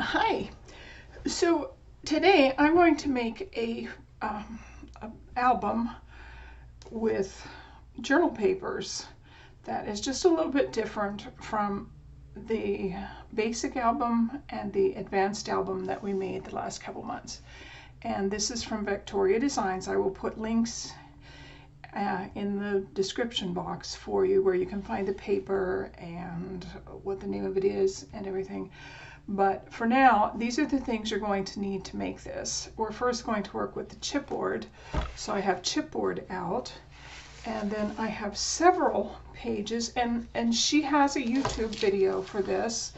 Hi. So today I'm going to make a album with journal papers that is just a little bit different from the basic album and the advanced album that we made the last couple months. And this is from Victoria Designs. I will put links in the description box for you where you can find the paper and what the name of it is and everything. But for now, these are the things you're going to need to make this. We're first going to work with the chipboard. So I have chipboard out, and then I have several pages, and she has a YouTube video for this,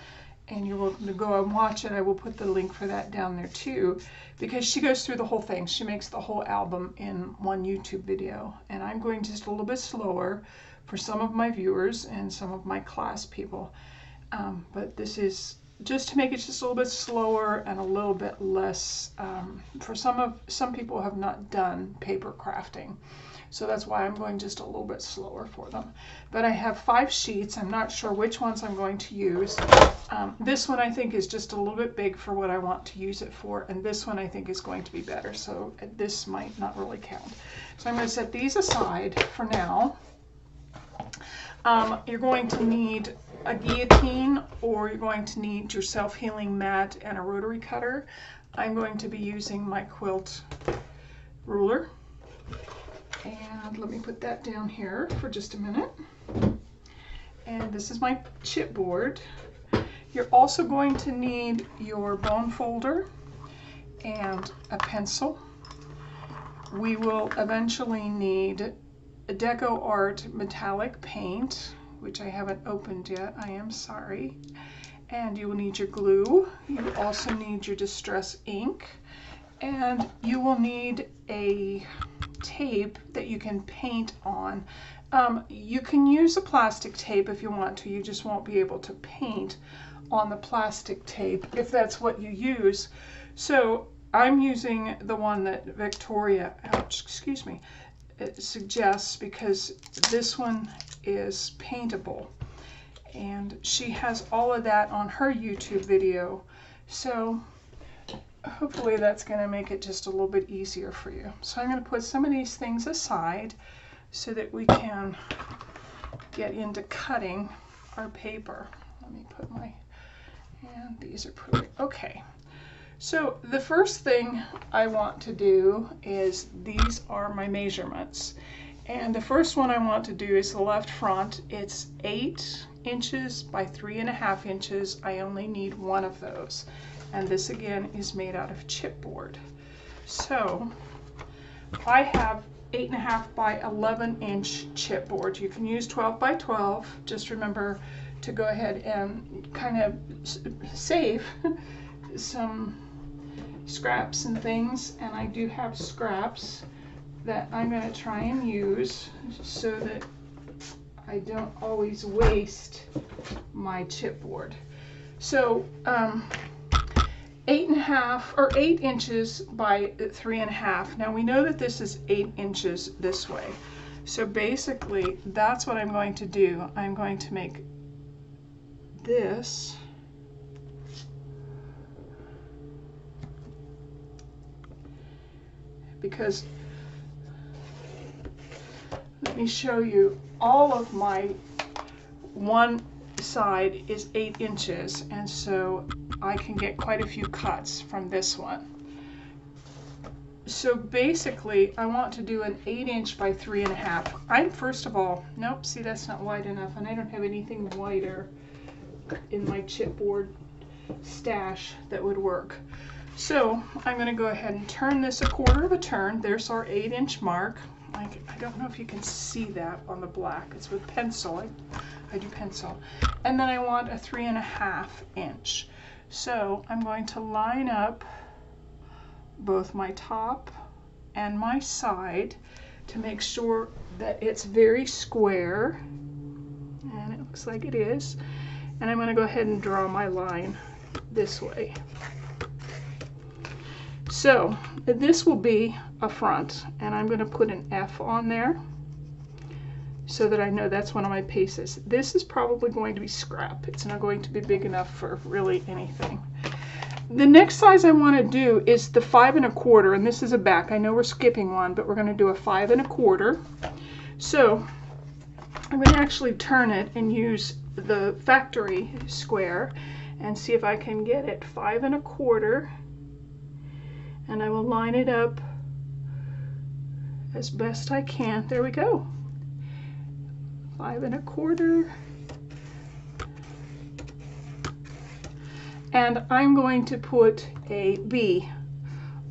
and you're welcome to go and watch it. I will put the link for that down there too, because she goes through the whole thing. She makes the whole album in one YouTube video, and I'm going just a little bit slower for some of my viewers and some of my class people. But this is just to make it just a little bit slower and a little bit less, for some people have not done paper crafting. So that's why I'm going just a little bit slower for them. But I have 5 sheets. I'm not sure which ones I'm going to use. This one I think is just a little bit big for what I want to use it for. And this one I think is going to be better. So this might not really count. So I'm going to set these aside for now. You're going to need a guillotine, or you're going to need your self-healing mat and a rotary cutter. I'm going to be using my quilt ruler. And let me put that down here for just a minute. And this is my chipboard. You're also going to need your bone folder and a pencil. We will eventually need a Deco Art metallic paint, which I haven't opened yet, I am sorry. And you will need your glue. You also need your distress ink. And you will need a tape that you can paint on. You can use a plastic tape if you want to. You just won't be able to paint on the plastic tape if that's what you use. So I'm using the one that Victoria, excuse me, suggests, because this one is paintable, and she has all of that on her YouTube video. So hopefully that's going to make it just a little bit easier for you. So I'm going to put some of these things aside so that we can get into cutting our paper. Let me put my, and these are pretty, okay. So the first thing I want to do is, these are my measurements. And the first one I want to do is the left front. It's 8 inches by 3.5 inches. I only need one of those. And this again is made out of chipboard. So I have 8.5 by 11 inch chipboard. You can use 12 by 12. Just remember to go ahead and kind of save some scraps and things, and I do have scraps that I'm going to try and use so that I don't always waste my chipboard. So 8.5 or 8 inches by 3.5. Now we know that this is 8 inches this way. So basically that's what I'm going to do. I'm going to make this because, let me show you, all of my one side is 8 inches, and so I can get quite a few cuts from this one. So basically I want to do an 8 inch by 3.5. I'm first of all, nope, see that's not wide enough, and I don't have anything wider in my chipboard stash that would work. So I'm going to go ahead and turn this 1/4 of a turn. There's our 8 inch mark. I don't know if you can see that on the black. It's with pencil. I do pencil. And then I want a 3.5 inch. So I'm going to line up both my top and my side to make sure that it's very square. And it looks like it is. And I'm going to go ahead and draw my line this way. So this will be a front, and I'm going to put an F on there so that I know that's one of my pieces. This is probably going to be scrap. It's not going to be big enough for really anything. the next size I want to do is the 5 1/4, and this is a back. I know we're skipping one, but we're going to do a 5 1/4. So I'm going to actually turn it and use the factory square and see if I can get it 5 1/4, and I will line it up as best I can. There we go. 5 1/4. And I'm going to put a B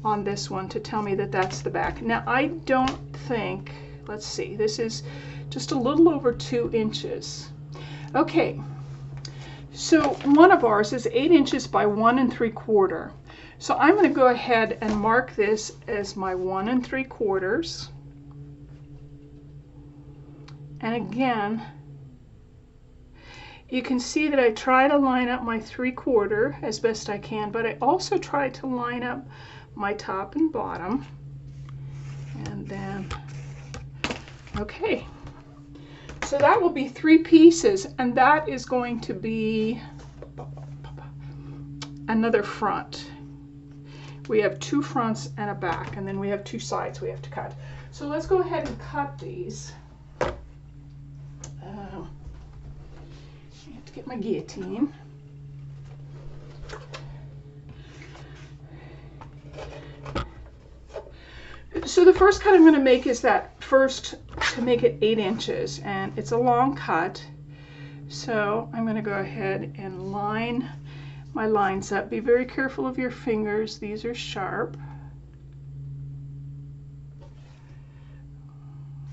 on this one to tell me that that's the back. Now I don't think, let's see, this is just a little over 2 inches. Okay, so one of ours is 8 inches by 1 3/4. So I'm going to go ahead and mark this as my 1 3/4. And again, you can see that I try to line up my 3/4 as best I can, but I also try to line up my top and bottom. And then, okay. So that will be 3 pieces, and that is going to be another front. We have 2 fronts and a back, and then we have 2 sides we have to cut. So let's go ahead and cut these. Get my guillotine. So the first cut I'm going to make is that first to make it 8 inches, and it's a long cut. So I'm going to go ahead and line my lines up. Be very careful of your fingers. These are sharp.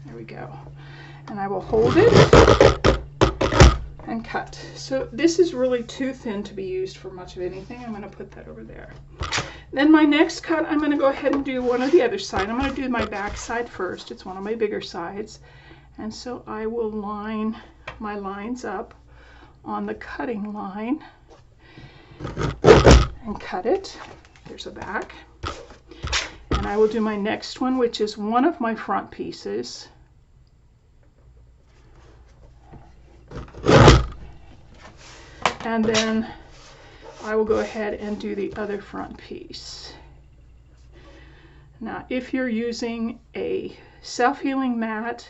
There we go. And I will hold it and cut. So this is really too thin to be used for much of anything. I'm going to put that over there. Then my next cut, I'm going to go ahead and do one of the other side. I'm going to do my back side first. It's one of my bigger sides. And so I will line my lines up on the cutting line and cut it. There's a back. And I will do my next one, which is one of my front pieces. And then I will go ahead and do the other front piece. Now, if you're using a self-healing mat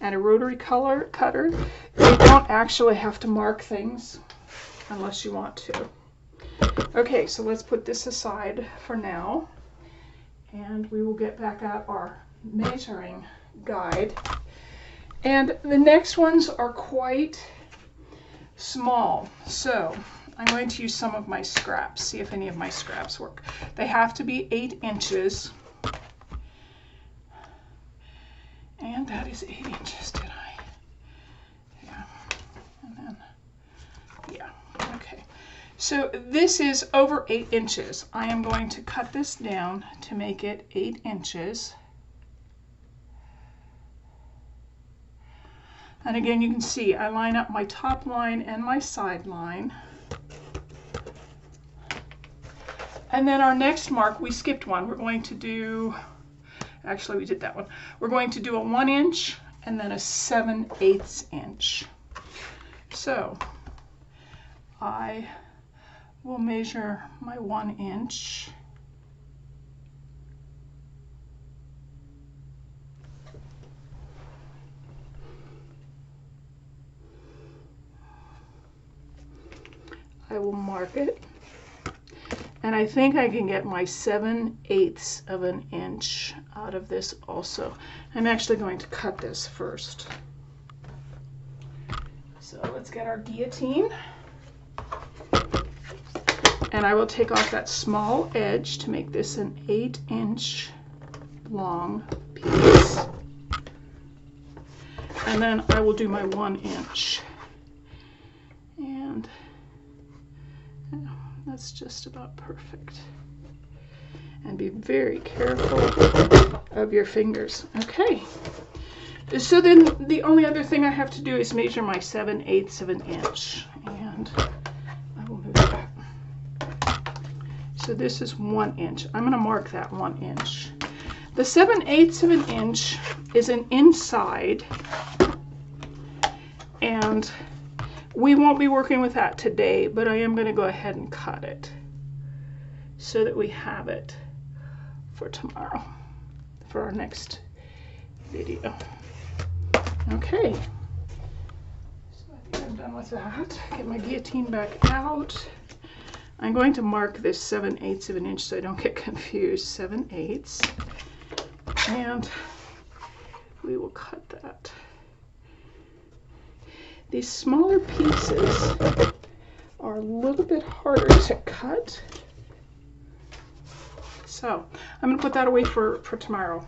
and a rotary cutter, you don't actually have to mark things unless you want to. Okay, so let's put this aside for now, and we will get back out our measuring guide. And the next ones are quite small, so I'm going to use some of my scraps, see if any of my scraps work. They have to be 8 inches, and that is 8 inches, did I? Yeah, and then, yeah, okay. So this is over 8 inches. I am going to cut this down to make it 8 inches. And again, you can see I line up my top line and my side line. And then our next mark, we skipped one. We're going to do, actually we did that one. We're going to do a 1 inch and then a 7/8 inch. So I will measure my 1 inch. I will mark it, and I think I can get my 7/8 of an inch out of this also. I'm actually going to cut this first. So let's get our guillotine, and I will take off that small edge to make this an 8-inch long piece, and then I will do my 1 inch, and that's just about perfect. And be very careful of your fingers. Okay, so then the only other thing I have to do is measure my 7/8 of an inch, and I will move that. So this is 1 inch. I'm going to mark that 1 inch. The 7/8 of an inch is an inside, and we won't be working with that today, but I am going to go ahead and cut it. so that we have it for tomorrow, for our next video. Okay, so I think I'm done with that. Get my guillotine back out. I'm going to mark this 7/8 of an inch so I don't get confused. 7/8, and we will cut that. These smaller pieces are a little bit harder to cut, so I'm going to put that away for tomorrow.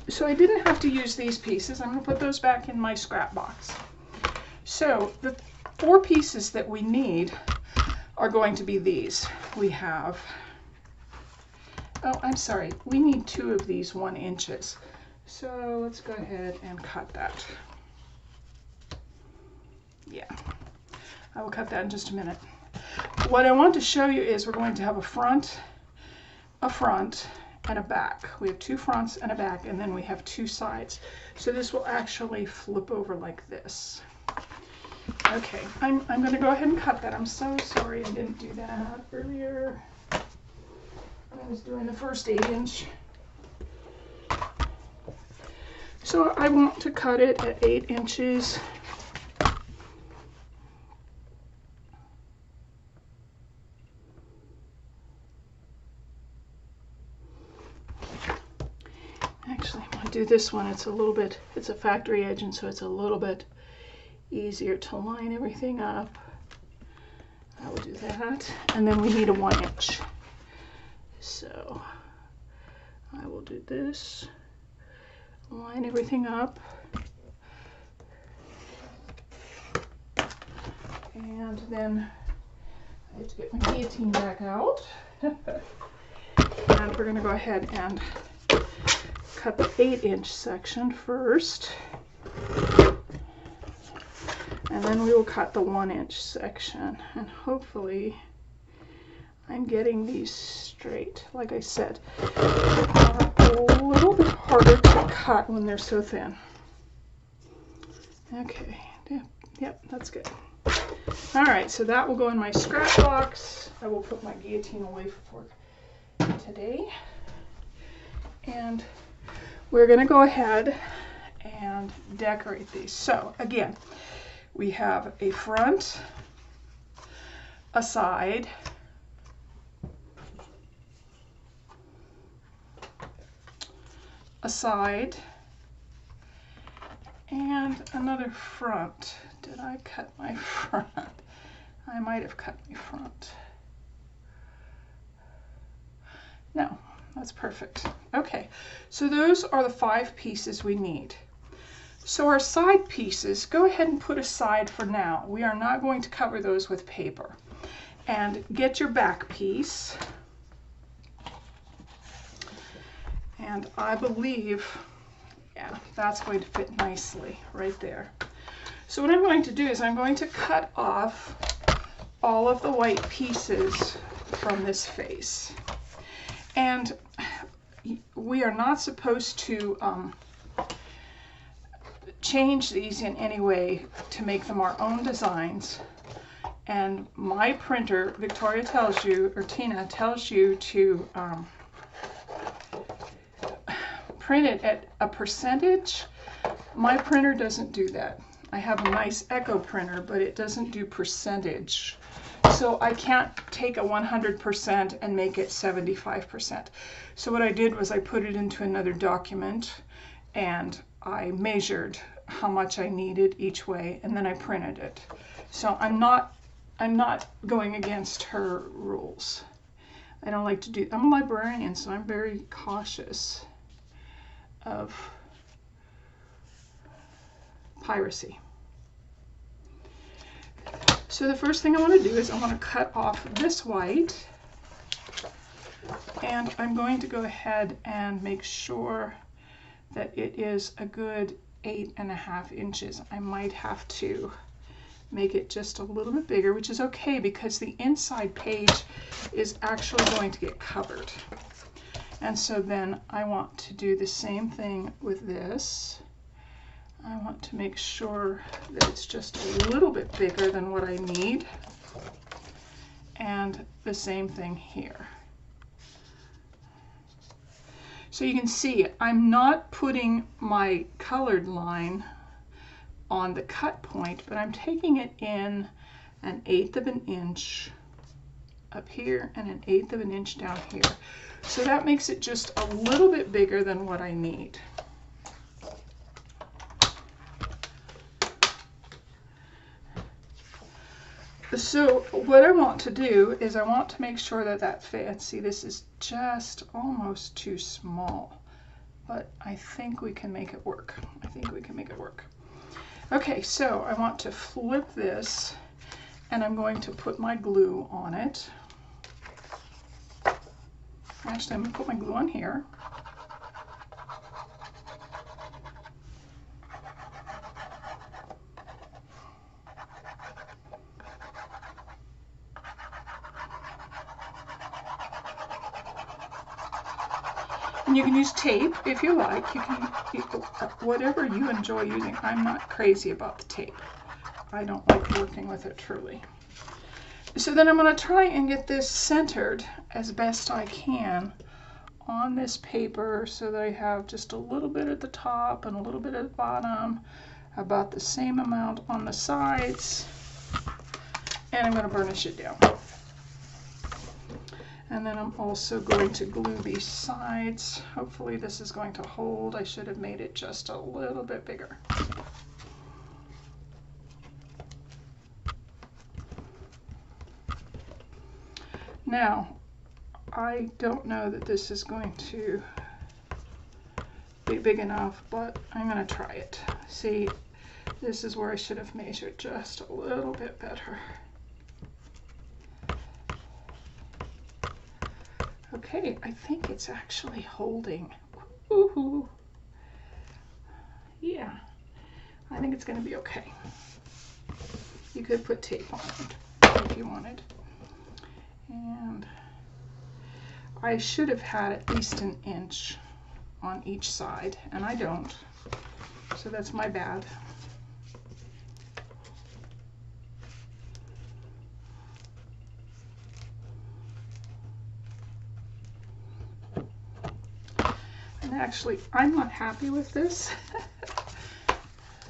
So I didn't have to use these pieces. I'm going to put those back in my scrap box. So the 4 pieces that we need are going to be these. We have, oh, I'm sorry, we need 2 of these 1 inches. So let's go ahead and cut that. Yeah, I will cut that in just a minute. What I want to show you is we're going to have a front, and a back. We have 2 fronts and a back, and then we have 2 sides. So this will actually flip over like this. Okay, I'm going to go ahead and cut that. I'm so sorry I didn't do that earlier. I was doing the first 8 inch. So I want to cut it at 8 inches. Actually, I'm going to do this one. It's a little bit, it's a factory edge, and so it's a little bit easier to line everything up. I will do that. And then we need a 1 inch. So I will do this, line everything up. And then I have to get my guillotine back out. And we're going to go ahead and cut the 8 inch section first, and then we will cut the 1 inch section, and hopefully I'm getting these straight. Like I said, they are a little bit harder to cut when they're so thin. Okay, yep, that's good. All right, so that will go in my scrap box. I will put my guillotine away for today, and we're going to go ahead and decorate these. So again, we have a front, a side, a side, and another front. Did I cut my front? I might have cut my front. No. That's perfect. Okay, so those are the 5 pieces we need. So our side pieces, go ahead and put aside for now. We are not going to cover those with paper. And get your back piece. And I believe, yeah, that's going to fit nicely right there. So what I'm going to do is I'm going to cut off all of the white pieces from this face. And we are not supposed to change these in any way to make them our own designs. And my printer, Victoria tells you, or Tina tells you to print it at a percentage. My printer doesn't do that. I have a nice Echo printer, but it doesn't do percentage. So I can't take a 100% and make it 75%. So what I did was I put it into another document and I measured how much I needed each way, and then I printed it. So I'm not going against her rules. I don't like to do, I'm a librarian, so I'm very cautious of piracy. So the first thing I want to do is I want to cut off this white, and I'm going to go ahead and make sure that it is a good 8.5 inches. I might have to make it just a little bit bigger, which is okay because the inside page is actually going to get covered. And so then I want to do the same thing with this. I want to make sure that it's just a little bit bigger than what I need. And the same thing here. So you can see I'm not putting my colored line on the cut point, but I'm taking it in 1/8 of an inch up here and 1/8 of an inch down here. So that makes it just a little bit bigger than what I need. So what I want to do is I want to make sure that that fits. See, this is just almost too small, but I think we can make it work. I think we can make it work. Okay, so I want to flip this and I'm going to put my glue on it. Actually, I'm going to put my glue on here. And you can use tape if you like. You can, whatever you enjoy using. I'm not crazy about the tape. I don't like working with it truly. So then I'm going to try and get this centered as best I can on this paper so that I have just a little bit at the top and a little bit at the bottom, about the same amount on the sides, and I'm going to burnish it down. And then I'm also going to glue these sides. Hopefully this is going to hold. I should have made it just a little bit bigger. Now, I don't know that this is going to be big enough, but I'm going to try it. See, this is where I should have measured just a little bit better. Okay, I think it's actually holding. Woohoo! Yeah, I think it's going to be okay. You could put tape on it if you wanted. And I should have had at least 1 inch on each side, and I don't. So that's my bad. And actually, I'm not happy with this.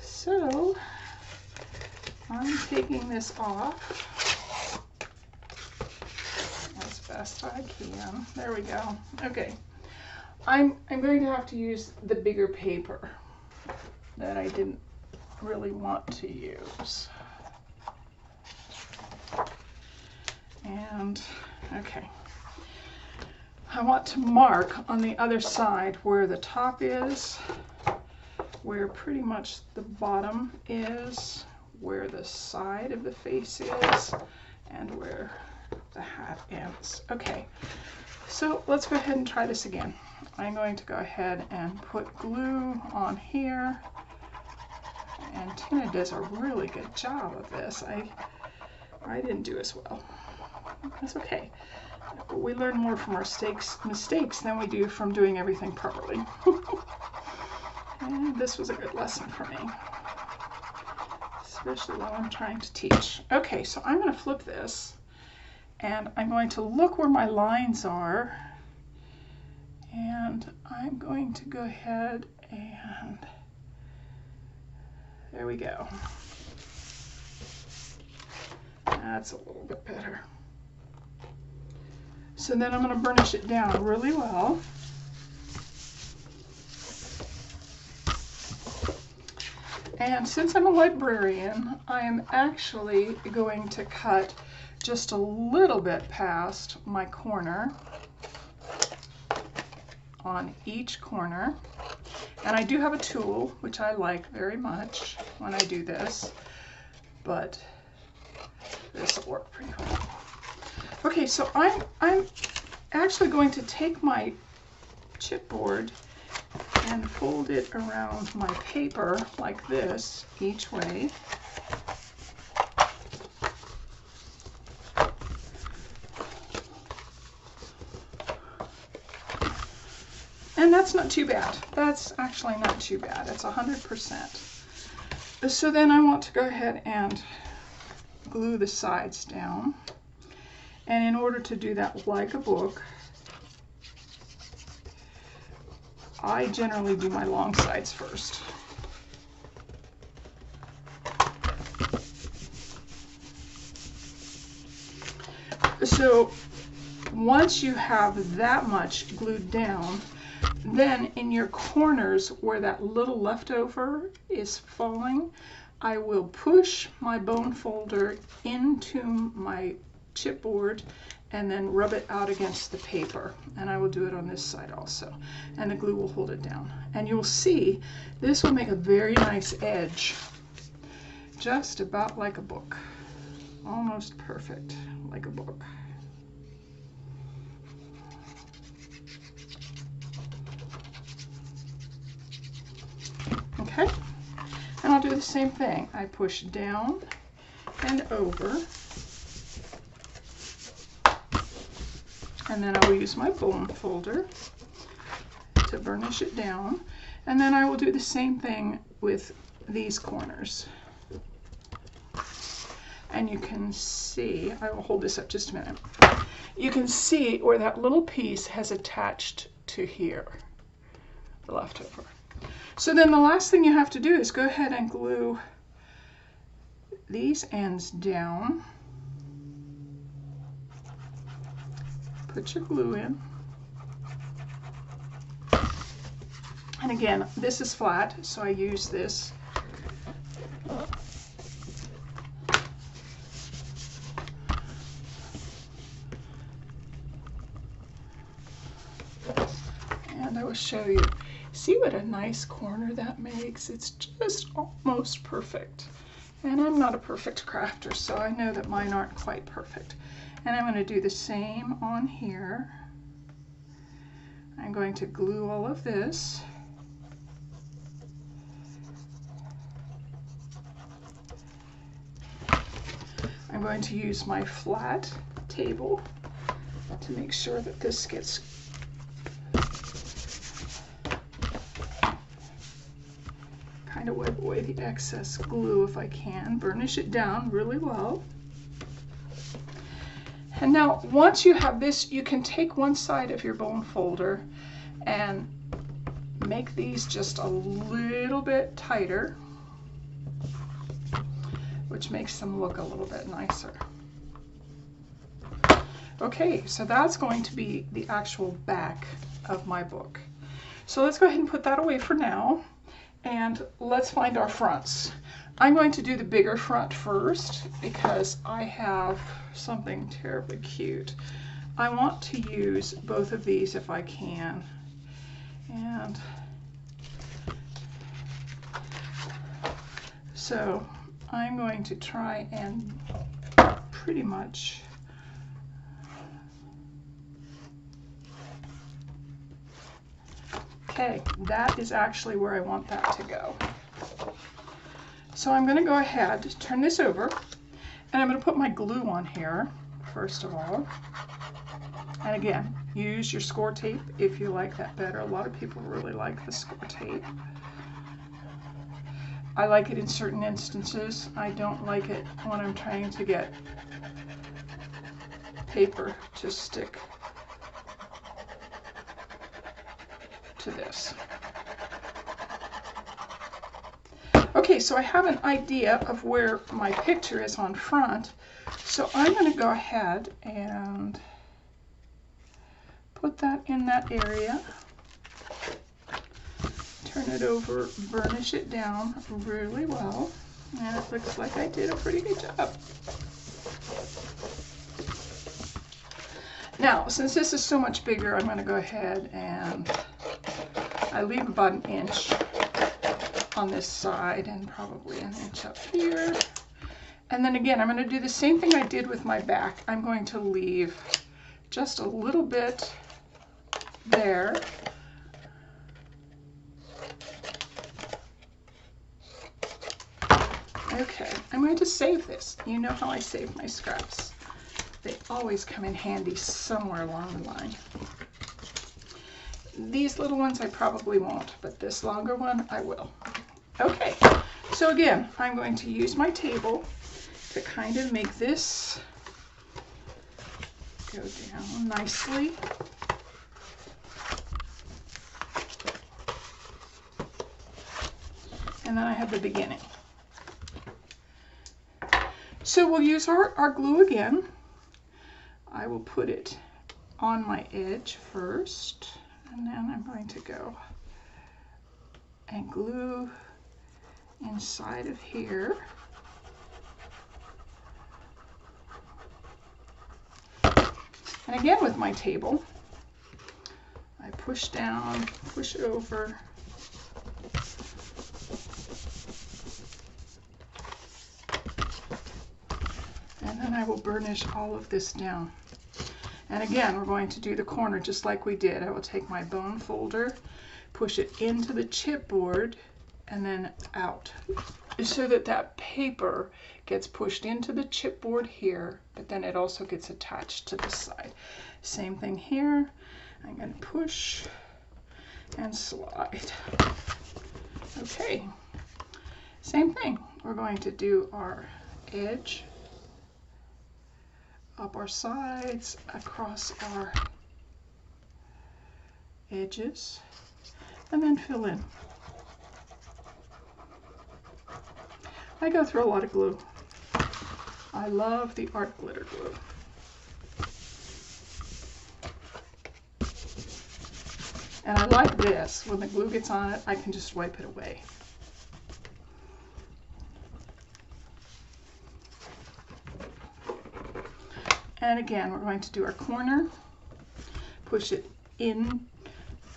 So I'm taking this off as best I can. There we go. Okay. I'm going to have to use the bigger paper that I didn't really want to use. And okay. I want to mark on the other side where the top is, where pretty much the bottom is, where the side of the face is, and where the hat ends. Okay, so let's go ahead and try this again. I'm going to go ahead and put glue on here, and Tina does a really good job of this. I didn't do as well. That's okay. We learn more from our mistakes than we do from doing everything properly. And this was a good lesson for me, especially while I'm trying to teach. Okay, so I'm going to flip this, and I'm going to look where my lines are, and I'm going to go ahead and there we go. That's a little bit better. So then I'm going to burnish it down really well. And since I'm a librarian, I am actually going to cut just a little bit past my corner on each corner. And I do have a tool, which I like very much when I do this, but this will work pretty well. Okay, so I'm actually going to take my chipboard and fold it around my paper like this each way. And that's not too bad. That's actually not too bad. It's 100%. So then I want to go ahead and glue the sides down. And in order to do that like a book, I generally do my long sides first. So once you have that much glued down, then in your corners where that little leftover is falling, I will push my bone folder into my chipboard and then rub it out against the paper. And I will do it on this side also. And the glue will hold it down. And you'll see this will make a very nice edge, just about like a book. Almost perfect, like a book. Okay, and I'll do the same thing. I push down and over, and then I will use my bone folder to burnish it down, and then I will do the same thing with these corners. And you can see, I will hold this up just a minute. You can see where that little piece has attached to here, the leftover. So then the last thing you have to do is go ahead and glue these ends down. Put your glue in. And again, this is flat, so I use this. And I will show you. See what a nice corner that makes? It's just almost perfect. And I'm not a perfect crafter, so I know that mine aren't quite perfect. And I'm going to do the same on here. I'm going to glue all of this. I'm going to use my flat table to make sure that this gets kind of wipe away the excess glue if I can. Burnish it down really well. And now once you have this, you can take one side of your bone folder and make these just a little bit tighter, which makes them look a little bit nicer. Okay, so that's going to be the actual back of my book. So let's go ahead and put that away for now. And let's find our fronts. I'm going to do the bigger front first because I have something terribly cute. I want to use both of these if I can. And so I'm going to try and pretty much okay, that is actually where I want that to go. So I'm going to go ahead, turn this over, and I'm going to put my glue on here, first of all. And again, use your score tape if you like that better. A lot of people really like the score tape. I like it in certain instances. I don't like it when I'm trying to get paper to stick to this. Okay, so I have an idea of where my picture is on front, so I'm going to go ahead and put that in that area, turn it over, burnish it down really well, and it looks like I did a pretty good job. Now, since this is so much bigger, I'm going to go ahead and I leave about an inch on this side and probably an inch up here. And then again, I'm going to do the same thing I did with my back. I'm going to leave just a little bit there. Okay, I'm going to save this. You know how I save my scraps. They always come in handy somewhere along the line. These little ones I probably won't, but this longer one I will. Okay, So again, I'm going to use my table to kind of make this go down nicely. And then I have the beginning. So we'll use our glue again. I will put it on my edge first, and then I'm going to go and glue inside of here. And again with my table, I push down, push over, and then I will burnish all of this down. And again, we're going to do the corner just like we did. I will take my bone folder, push it into the chipboard, and then out, so that that paper gets pushed into the chipboard here, but then it also gets attached to the side. Same thing here. I'm going to push and slide. Okay, same thing. We're going to do our edge up our sides, across our edges, and then fill in. I go through a lot of glue. I love the art glitter glue. And I like this. When the glue gets on it, I can just wipe it away. And again, we're going to do our corner, push it in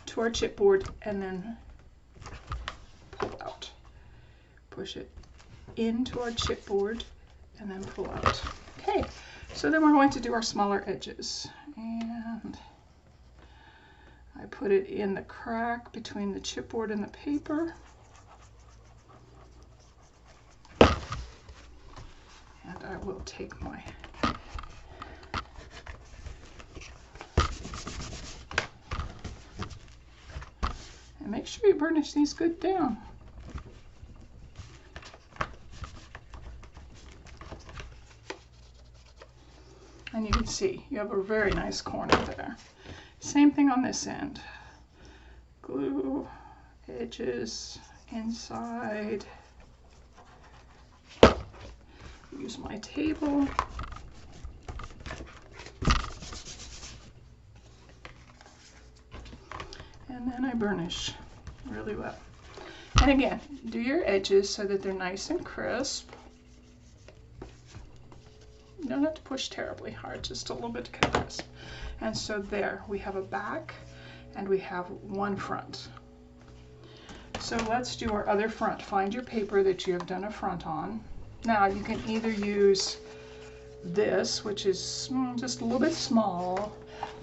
to our chipboard, and then pull out. Push it into our chipboard, and then pull out. Okay, so then we're going to do our smaller edges. And I put it in the crack between the chipboard and the paper. And I will take my and make sure you burnish these good down. And you can see you have a very nice corner there. Same thing on this end. Glue, edges, inside. Use my table. And then I burnish really well. And again, do your edges so that they're nice and crisp. You don't have to push terribly hard, just a little bit to get crisp. And so there, we have a back and we have one front. So let's do our other front. Find your paper that you have done a front on. Now you can either use this, which is just a little bit small,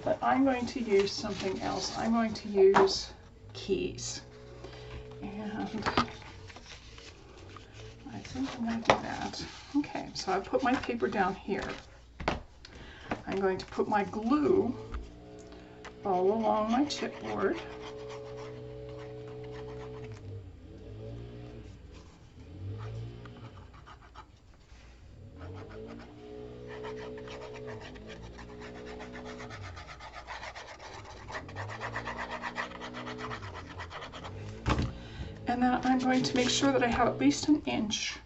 but I'm going to use something else. I'm going to use keys. And I think I'm going to do that. Okay, so I put my paper down here. I'm going to put my glue all along my chipboard. And then I'm going to make sure that I have at least an inch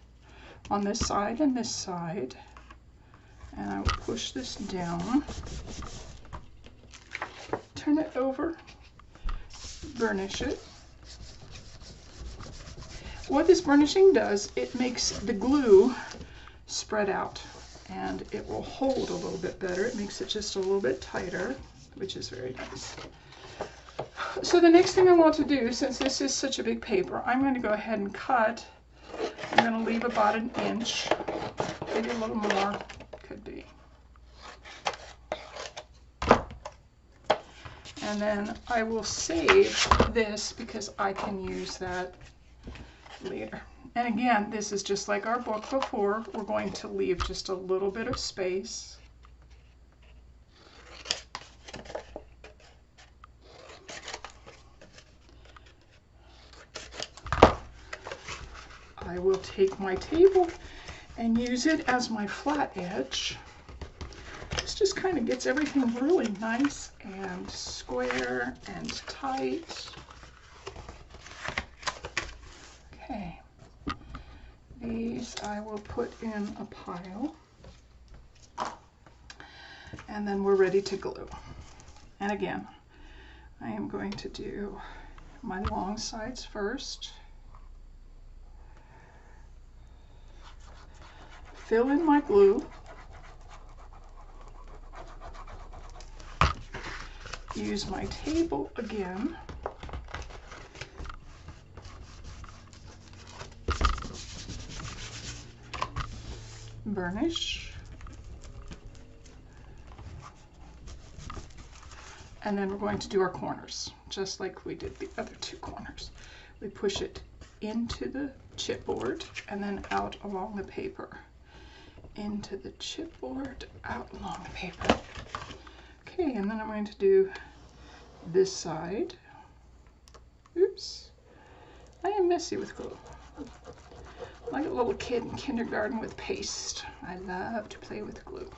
on this side and this side. And I will push this down, turn it over, burnish it. What this burnishing does, it makes the glue spread out and it will hold a little bit better. It makes it just a little bit tighter, which is very nice. So the next thing I want to do, since this is such a big paper, I'm going to go ahead and cut. I'm going to leave about an inch, maybe a little more, could be. And then I will save this because I can use that later. And again, this is just like our book before. We're going to leave just a little bit of space. I will take my table and use it as my flat edge. This just kind of gets everything really nice and square and tight. Okay, these I will put in a pile, and then we're ready to glue. And again, I am going to do my long sides first. Fill in my glue. Use my table again. Burnish. And then we're going to do our corners, just like we did the other two corners. We push it into the chipboard and then out along the paper. Into the chipboard, out along the paper. Okay, and then I'm going to do this side. Oops, I am messy with glue. Like a little kid in kindergarten with paste. I love to play with glue.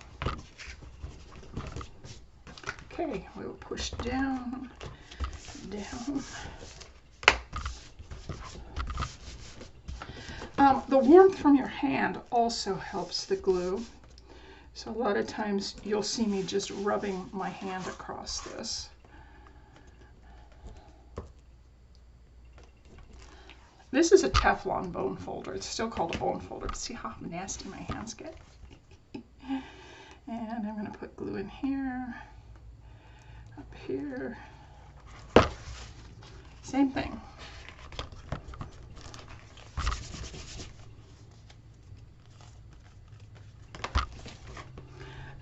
Okay, we will push down, down. The warmth from your hand also helps the glue. So a lot of times you'll see me just rubbing my hand across this. This is a Teflon bone folder. It's still called a bone folder. See how nasty my hands get? And I'm going to put glue in here, up here. Same thing.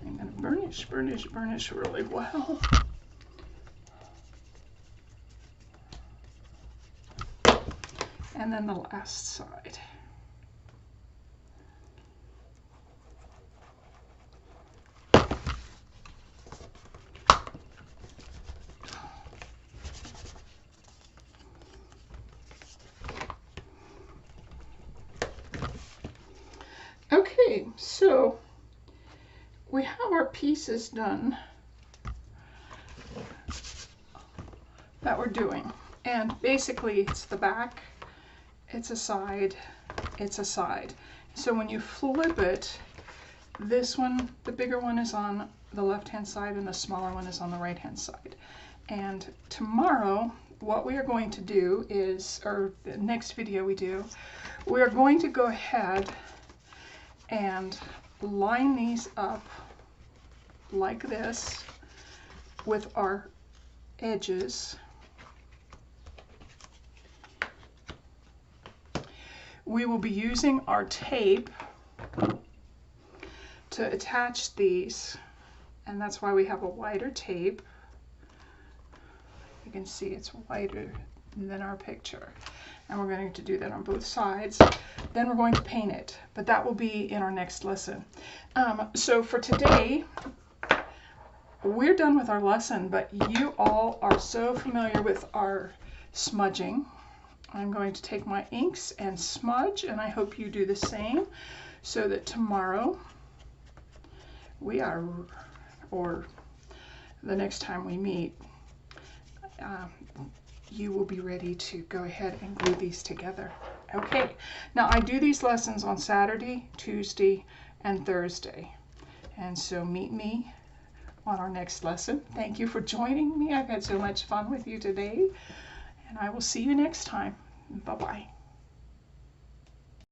I'm going to burnish, burnish, burnish really well. And then the last side. Okay, so we have our pieces done that we're doing. And basically it's the back, it's a side, it's a side. So when you flip it, this one, the bigger one is on the left-hand side and the smaller one is on the right-hand side. And tomorrow, what we are going to do is, or the next video we do, we are going to go ahead and line these up like this with our edges. We will be using our tape to attach these, and that's why we have a wider tape. You can see it's wider than our picture. And we're going to do that on both sides. Then we're going to paint it, but that will be in our next lesson. So for today, we're done with our lesson, but you all are so familiar with our smudging. I'm going to take my inks and smudge, and I hope you do the same, so that tomorrow we are, or the next time we meet, you will be ready to go ahead and glue these together. Okay, now I do these lessons on Saturday, Tuesday, and Thursday. And so meet me on our next lesson. Thank you for joining me. I've had so much fun with you today. And I will see you next time. Bye-bye.